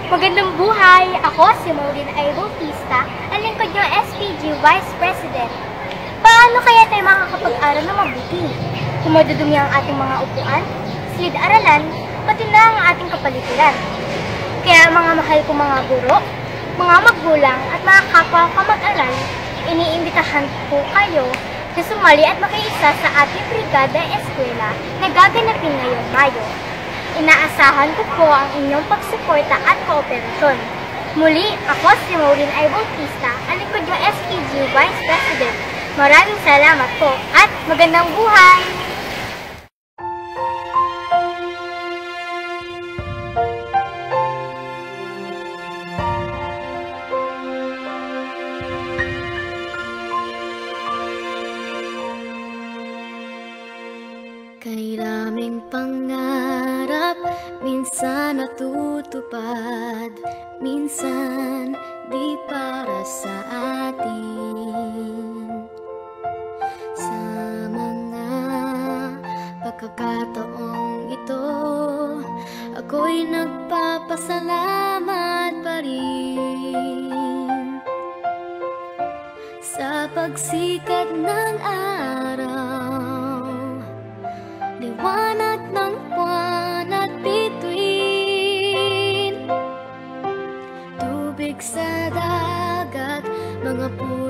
Magandang buhay! Ako si Maureen A. Bautista, ang lingkod ng SPG Vice President. Paano kaya tayo makakapag-aral na mabuti? Kung madudumi ang ating mga upuan, silid-aralan, pati na ang ating kapaligiran. Kaya mga mahal kong mga guro, mga magulang at mga kapwa kamag-aral, iniimbitahan po kayo na sumali at makiisa sa ating Brigada Eskwela na gaganapin ngayong Mayo. Inaasahan ko po ang inyong pagsuporta at kooperasyon. Muli, ako si Maureen A. Bautista, ang lingkod ng SPG Vice President. Maraming salamat po at magandang buhay! Kay daming pangarap, minsan natutupad, minsan di para sa atin. Sa mga pagkakataong ito, ako'y nagpapasalamat pa rin sa pagsikat ng araw, liwanag ng buwan at bituin, tubig sa dagat, mga puno